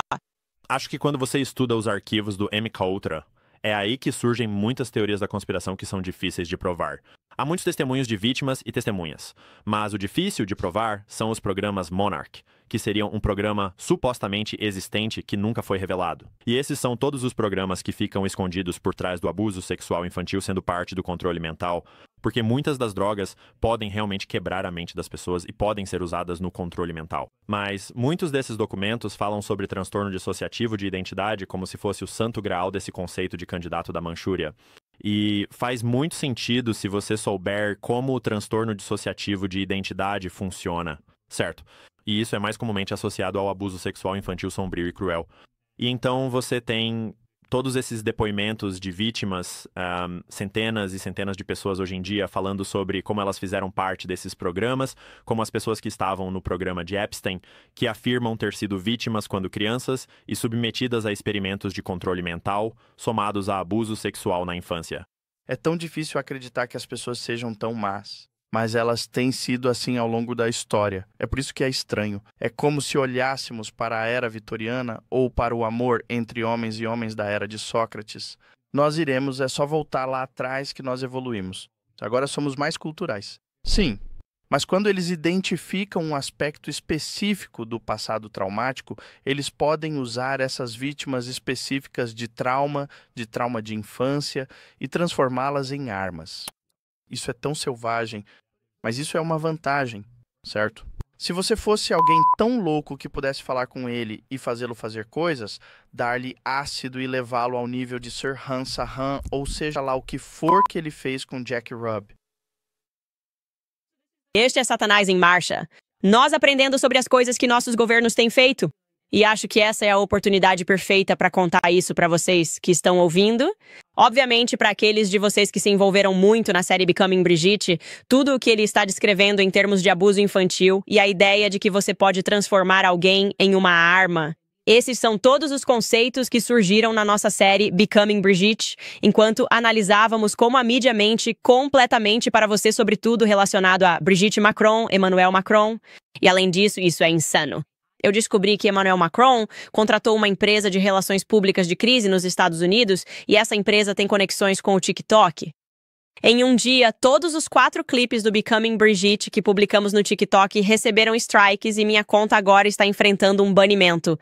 Acho que quando você estuda os arquivos do MKUltra, é aí que surgem muitas teorias da conspiração que são difíceis de provar. Há muitos testemunhos de vítimas e testemunhas, mas o difícil de provar são os programas Monarch, que seriam um programa supostamente existente que nunca foi revelado. E esses são todos os programas que ficam escondidos por trás do abuso sexual infantil sendo parte do controle mental, porque muitas das drogas podem realmente quebrar a mente das pessoas e podem ser usadas no controle mental. Mas muitos desses documentos falam sobre transtorno dissociativo de identidade como se fosse o santo graal desse conceito de candidato da Manchúria. E faz muito sentido se você souber como o transtorno dissociativo de identidade funciona, certo? E isso é mais comumente associado ao abuso sexual infantil sombrio e cruel. E então você tem todos esses depoimentos de vítimas, centenas e centenas de pessoas hoje em dia falando sobre como elas fizeram parte desses programas, como as pessoas que estavam no programa de Epstein, que afirmam ter sido vítimas quando crianças e submetidas a experimentos de controle mental, somados a abuso sexual na infância. É tão difícil acreditar que as pessoas sejam tão más, mas elas têm sido assim ao longo da história. É por isso que é estranho. É como se olhássemos para a era vitoriana ou para o amor entre homens e homens da era de Sócrates. É só voltar lá atrás que nós evoluímos. Agora somos mais culturais. Sim, mas quando eles identificam um aspecto específico do passado traumático, eles podem usar essas vítimas específicas de trauma de infância e transformá-las em armas. Isso é tão selvagem, mas isso é uma vantagem, certo? Se você fosse alguém tão louco que pudesse falar com ele e fazê-lo fazer coisas, dar-lhe ácido e levá-lo ao nível de Sir Hans Saham, ou seja lá o que for que ele fez com Jack Rubb. Este é Satanás em marcha. Nós aprendendo sobre as coisas que nossos governos têm feito. E acho que essa é a oportunidade perfeita para contar isso para vocês que estão ouvindo. Obviamente, para aqueles de vocês que se envolveram muito na série Becoming Brigitte, tudo o que ele está descrevendo em termos de abuso infantil e a ideia de que você pode transformar alguém em uma arma. Esses são todos os conceitos que surgiram na nossa série Becoming Brigitte, enquanto analisávamos como a mídia mente completamente para você sobre tudo relacionado a Brigitte Macron, Emmanuel Macron. E além disso, isso é insano. Eu descobri que Emmanuel Macron contratou uma empresa de relações públicas de crise nos Estados Unidos e essa empresa tem conexões com o TikTok. Em um dia, todos os 4 clipes do Becoming Brigitte que publicamos no TikTok receberam strikes e minha conta agora está enfrentando um banimento.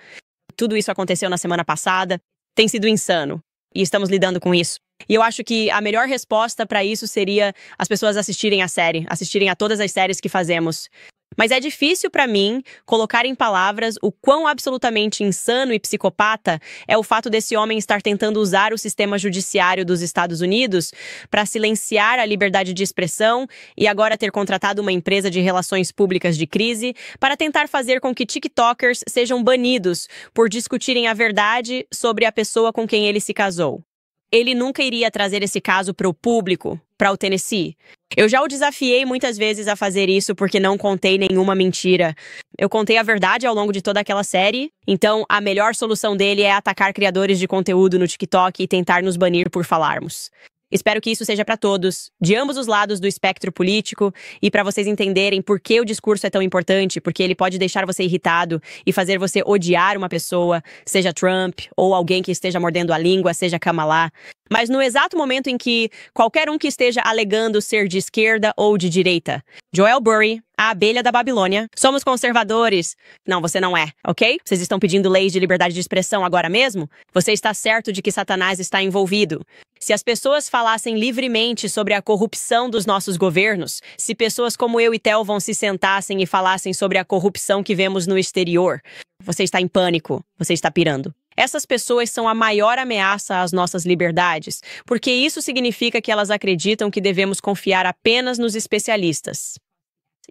Tudo isso aconteceu na semana passada. Tem sido insano. E estamos lidando com isso. E eu acho que a melhor resposta para isso seria as pessoas assistirem a série, assistirem a todas as séries que fazemos. Mas é difícil para mim colocar em palavras o quão absolutamente insano e psicopata é o fato desse homem estar tentando usar o sistema judiciário dos Estados Unidos para silenciar a liberdade de expressão e agora ter contratado uma empresa de relações públicas de crise para tentar fazer com que TikTokers sejam banidos por discutirem a verdade sobre a pessoa com quem ele se casou. Ele nunca iria trazer esse caso para o público, para o Tennessee. Eu já o desafiei muitas vezes a fazer isso porque não contei nenhuma mentira. Eu contei a verdade ao longo de toda aquela série, então a melhor solução dele é atacar criadores de conteúdo no TikTok e tentar nos banir por falarmos. Espero que isso seja para todos, de ambos os lados do espectro político, e para vocês entenderem por que o discurso é tão importante, porque ele pode deixar você irritado e fazer você odiar uma pessoa, seja Trump ou alguém que esteja mordendo a língua, seja Kamala. Mas no exato momento em que qualquer um que esteja alegando ser de esquerda ou de direita, Joel Burry, a abelha da Babilônia, somos conservadores. Não, você não é, ok? Vocês estão pedindo leis de liberdade de expressão agora mesmo? Você está certo de que Satanás está envolvido. Se as pessoas falassem livremente sobre a corrupção dos nossos governos, se pessoas como eu e Telvon se sentassem e falassem sobre a corrupção que vemos no exterior, você está em pânico, você está pirando. Essas pessoas são a maior ameaça às nossas liberdades, porque isso significa que elas acreditam que devemos confiar apenas nos especialistas.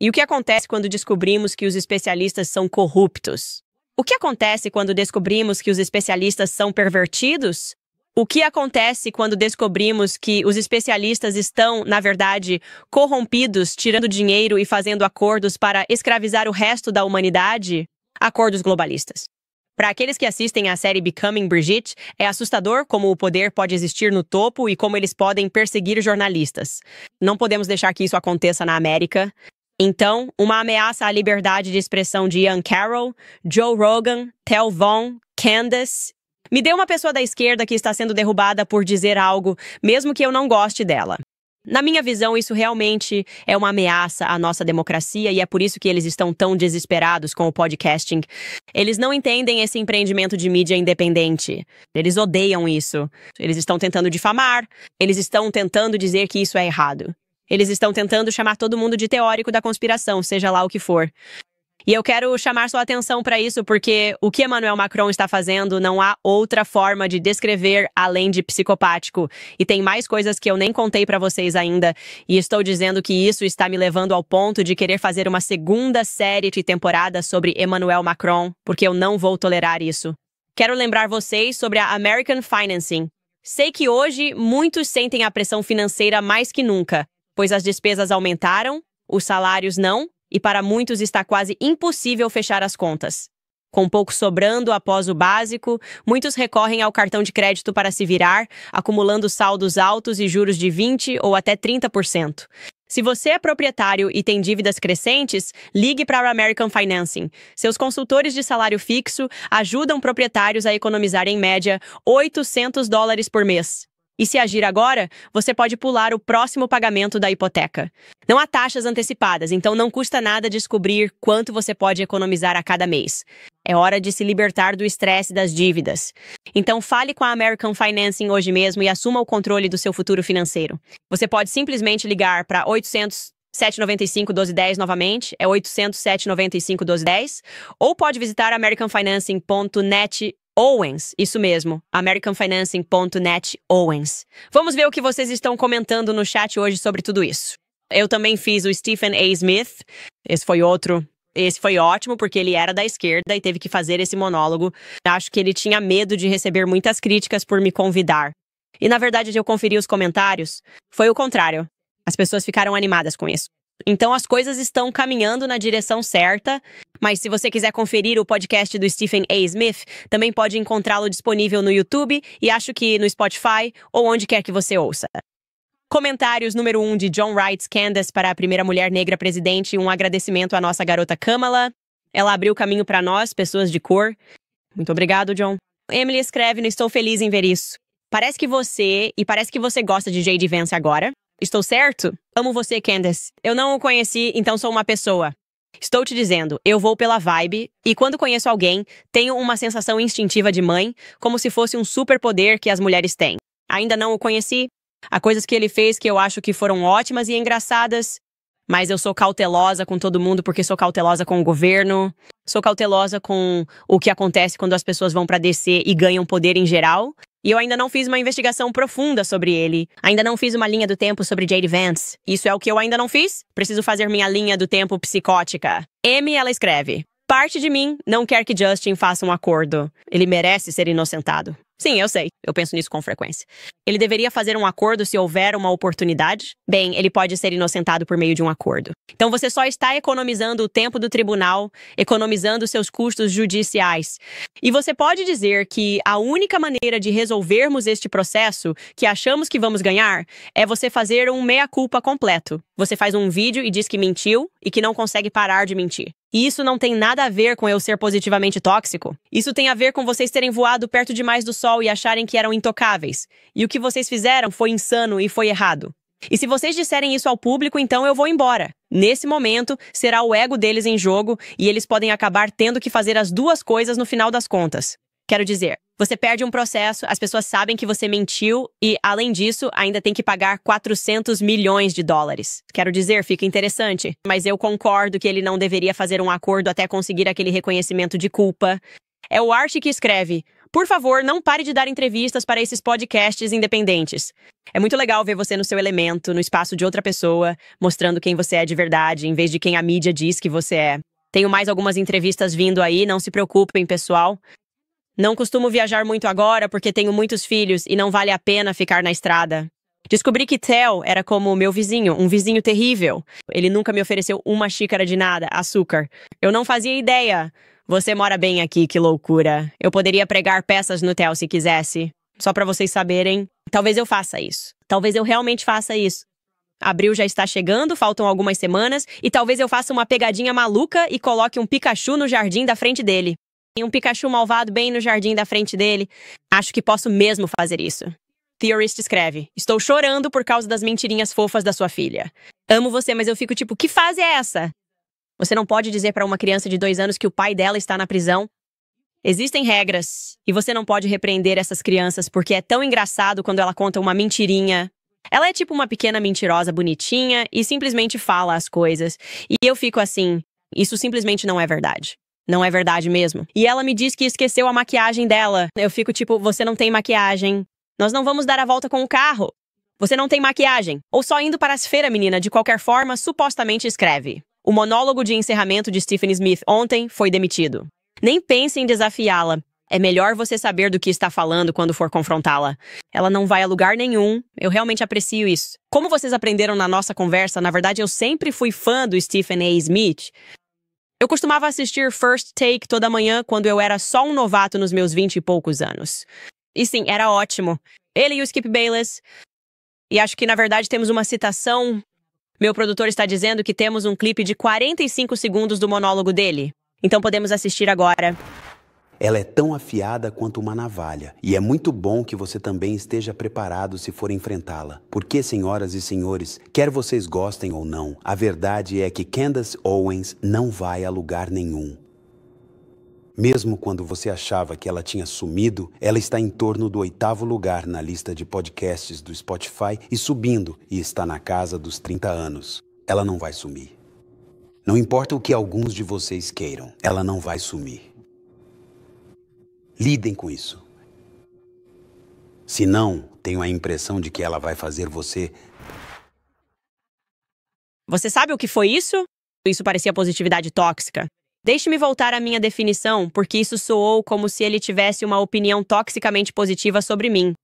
E o que acontece quando descobrimos que os especialistas são corruptos? O que acontece quando descobrimos que os especialistas são pervertidos? O que acontece quando descobrimos que os especialistas estão, na verdade, corrompidos, tirando dinheiro e fazendo acordos para escravizar o resto da humanidade? Acordos globalistas. Para aqueles que assistem à série Becoming Brigitte, é assustador como o poder pode existir no topo e como eles podem perseguir jornalistas. Não podemos deixar que isso aconteça na América. Então, uma ameaça à liberdade de expressão de Ian Carroll, Joe Rogan, Telvon, Candace. Me dê uma pessoa da esquerda que está sendo derrubada por dizer algo, mesmo que eu não goste dela. Na minha visão, isso realmente é uma ameaça à nossa democracia e é por isso que eles estão tão desesperados com o podcasting. Eles não entendem esse empreendimento de mídia independente. Eles odeiam isso. Eles estão tentando difamar, eles estão tentando dizer que isso é errado. Eles estão tentando chamar todo mundo de teórico da conspiração, seja lá o que for. E eu quero chamar sua atenção para isso porque o que Emmanuel Macron está fazendo não há outra forma de descrever além de psicopático. E tem mais coisas que eu nem contei para vocês ainda. E estou dizendo que isso está me levando ao ponto de querer fazer uma segunda série de temporada sobre Emmanuel Macron, porque eu não vou tolerar isso. Quero lembrar vocês sobre a American Financing. Sei que hoje muitos sentem a pressão financeira mais que nunca, pois as despesas aumentaram, os salários não, e para muitos está quase impossível fechar as contas. Com pouco sobrando após o básico, muitos recorrem ao cartão de crédito para se virar, acumulando saldos altos e juros de 20% ou até 30%. Se você é proprietário e tem dívidas crescentes, ligue para a American Financing. Seus consultores de salário fixo ajudam proprietários a economizar em média $800 por mês. E se agir agora, você pode pular o próximo pagamento da hipoteca. Não há taxas antecipadas, então não custa nada descobrir quanto você pode economizar a cada mês. É hora de se libertar do estresse das dívidas. Então fale com a American Financing hoje mesmo e assuma o controle do seu futuro financeiro. Você pode simplesmente ligar para 800-795-1210 novamente, é 800-795-1210, ou pode visitar americanfinancing.net Owens, isso mesmo, americanfinancing.net Owens. Vamos ver o que vocês estão comentando no chat hoje sobre tudo isso. Eu também fiz o Stephen A. Smith, esse foi ótimo porque ele era da esquerda e teve que fazer esse monólogo. Acho que ele tinha medo de receber muitas críticas por me convidar. E na verdade, eu conferi os comentários, foi o contrário. As pessoas ficaram animadas com isso. Então as coisas estão caminhando na direção certa, mas se você quiser conferir o podcast do Stephen A. Smith, também pode encontrá-lo disponível no YouTube e acho que no Spotify ou onde quer que você ouça. Comentários número 1 de John Wright Candace para a primeira mulher negra presidente, um agradecimento à nossa garota Kamala. Ela abriu caminho para nós, pessoas de cor. Muito obrigado, John. Emily escreve, não estou feliz em ver isso. Parece que você gosta de J.D. Vance agora. Estou certo? Amo você, Candace. Eu não o conheci, então sou uma pessoa. Estou te dizendo, eu vou pela vibe, e quando conheço alguém, tenho uma sensação instintiva de mãe, como se fosse um superpoder que as mulheres têm. Ainda não o conheci. Há coisas que ele fez que eu acho que foram ótimas e engraçadas, mas eu sou cautelosa com todo mundo porque sou cautelosa com o governo, sou cautelosa com o que acontece quando as pessoas vão para DC e ganham poder em geral. E eu ainda não fiz uma investigação profunda sobre ele. Ainda não fiz uma linha do tempo sobre J.D. Vance. Isso é o que eu ainda não fiz? Preciso fazer minha linha do tempo psicótica. Ela escreve: parte de mim não quer que Justin faça um acordo. Ele merece ser inocentado. Sim, eu sei. Eu penso nisso com frequência. Ele deveria fazer um acordo se houver uma oportunidade? Bem, ele pode ser inocentado por meio de um acordo. Então você só está economizando o tempo do tribunal, economizando seus custos judiciais. E você pode dizer que a única maneira de resolvermos este processo, que achamos que vamos ganhar, é você fazer um meia-culpa completo. Você faz um vídeo e diz que mentiu e que não consegue parar de mentir. E isso não tem nada a ver com eu ser positivamente tóxico. Isso tem a ver com vocês terem voado perto demais do sol e acharem que eram intocáveis. E o que vocês fizeram foi insano e foi errado. E se vocês disserem isso ao público, então eu vou embora. Nesse momento, será o ego deles em jogo e eles podem acabar tendo que fazer as duas coisas no final das contas. Quero dizer, você perde um processo, as pessoas sabem que você mentiu e, além disso, ainda tem que pagar $400 milhões. Quero dizer, fica interessante. Mas eu concordo que ele não deveria fazer um acordo até conseguir aquele reconhecimento de culpa. É o Art que escreve: por favor, não pare de dar entrevistas para esses podcasts independentes. É muito legal ver você no seu elemento, no espaço de outra pessoa, mostrando quem você é de verdade, em vez de quem a mídia diz que você é. Tenho mais algumas entrevistas vindo aí, não se preocupem, pessoal. Não costumo viajar muito agora porque tenho muitos filhos e não vale a pena ficar na estrada. Descobri que Theo era como o meu vizinho, um vizinho terrível. Ele nunca me ofereceu uma xícara de nada, açúcar. Eu não fazia ideia. Você mora bem aqui, que loucura. Eu poderia pregar peças no Theo se quisesse. Só pra vocês saberem, talvez eu faça isso. Talvez eu realmente faça isso. Abril já está chegando, faltam algumas semanas, e talvez eu faça uma pegadinha maluca e coloque um Pikachu no jardim da frente dele. Um Pikachu malvado bem no jardim da frente dele. Acho que posso mesmo fazer isso. Theorist escreve: estou chorando por causa das mentirinhas fofas da sua filha. Amo você, mas eu fico tipo, que fase é essa? Você não pode dizer para uma criança de 2 anos que o pai dela está na prisão. Existem regras, e você não pode repreender essas crianças porque é tão engraçado quando ela conta uma mentirinha. Ela é tipo uma pequena mentirosa bonitinha e simplesmente fala as coisas. E eu fico assim, isso simplesmente não é verdade. Não é verdade mesmo. E ela me diz que esqueceu a maquiagem dela. Eu fico tipo, você não tem maquiagem. Nós não vamos dar a volta com o carro. Você não tem maquiagem. Ou só indo para as feiras, menina, de qualquer forma, supostamente escreve. O monólogo de encerramento de Stephen Smith ontem foi demitido. Nem pense em desafiá-la. É melhor você saber do que está falando quando for confrontá-la. Ela não vai a lugar nenhum. Eu realmente aprecio isso. Como vocês aprenderam na nossa conversa, na verdade eu sempre fui fã do Stephen A. Smith. Eu costumava assistir First Take toda manhã quando eu era só um novato nos meus 20 e poucos anos. E sim, era ótimo. Ele e o Skip Bayless. E acho que na verdade temos uma citação. Meu produtor está dizendo que temos um clipe de 45 segundos do monólogo dele. Então podemos assistir agora. Ela é tão afiada quanto uma navalha, e é muito bom que você também esteja preparado se for enfrentá-la. Porque, senhoras e senhores, quer vocês gostem ou não, a verdade é que Candace Owens não vai a lugar nenhum. Mesmo quando você achava que ela tinha sumido, ela está em torno do 8º lugar na lista de podcasts do Spotify e subindo, e está na casa dos 30 anos. Ela não vai sumir. Não importa o que alguns de vocês queiram, ela não vai sumir. Lidem com isso. Se não, tenho a impressão de que ela vai fazer você... Você sabe o que foi isso? Isso parecia positividade tóxica. Deixe-me voltar à minha definição, porque isso soou como se ele tivesse uma opinião toxicamente positiva sobre mim.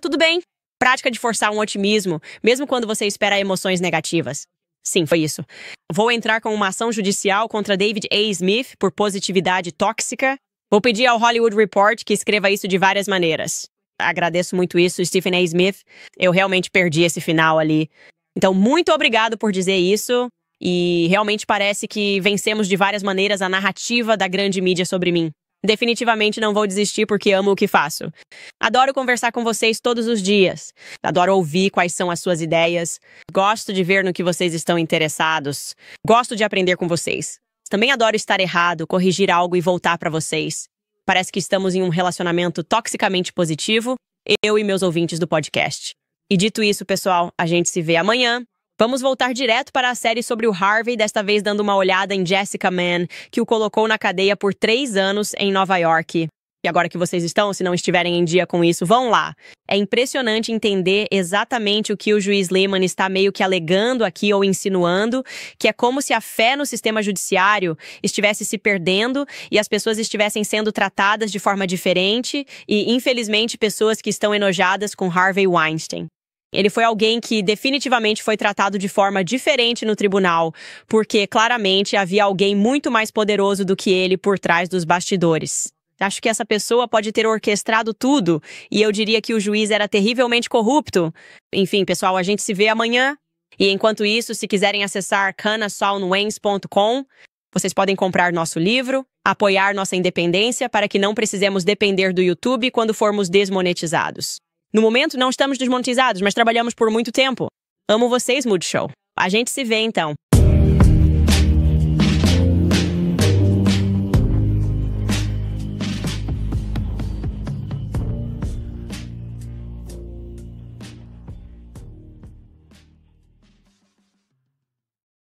Tudo bem. Prática de forçar um otimismo, mesmo quando você espera emoções negativas. Sim, foi isso. Vou entrar com uma ação judicial contra David A. Smith por positividade tóxica. Vou pedir ao Hollywood Report que escreva isso de várias maneiras. Agradeço muito isso, Stephen A. Smith. Eu realmente perdi esse final ali. Então, muito obrigado por dizer isso. E realmente parece que vencemos de várias maneiras a narrativa da grande mídia sobre mim. Definitivamente não vou desistir porque amo o que faço. Adoro conversar com vocês todos os dias. Adoro ouvir quais são as suas ideias. Gosto de ver no que vocês estão interessados. Gosto de aprender com vocês. Também adoro estar errado, corrigir algo e voltar para vocês. Parece que estamos em um relacionamento toxicamente positivo, eu e meus ouvintes do podcast. E dito isso, pessoal, a gente se vê amanhã. Vamos voltar direto para a série sobre o Harvey, desta vez dando uma olhada em Jessica Mann, que o colocou na cadeia por 3 anos em Nova York. E agora que vocês estão, se não estiverem em dia com isso, vão lá. É impressionante entender exatamente o que o juiz Lehman está meio que alegando aqui ou insinuando, que é como se a fé no sistema judiciário estivesse se perdendo e as pessoas estivessem sendo tratadas de forma diferente e, infelizmente, pessoas que estão enojadas com Harvey Weinstein. Ele foi alguém que definitivamente foi tratado de forma diferente no tribunal, porque claramente havia alguém muito mais poderoso do que ele por trás dos bastidores. Acho que essa pessoa pode ter orquestrado tudo, e eu diria que o juiz era terrivelmente corrupto. Enfim, pessoal, a gente se vê amanhã. E enquanto isso, se quiserem acessar canasaunwains.com, vocês podem comprar nosso livro, apoiar nossa independência para que não precisemos depender do YouTube quando formos desmonetizados. No momento, não estamos desmonetizados, mas trabalhamos por muito tempo. Amo vocês, Mood Show. A gente se vê, então.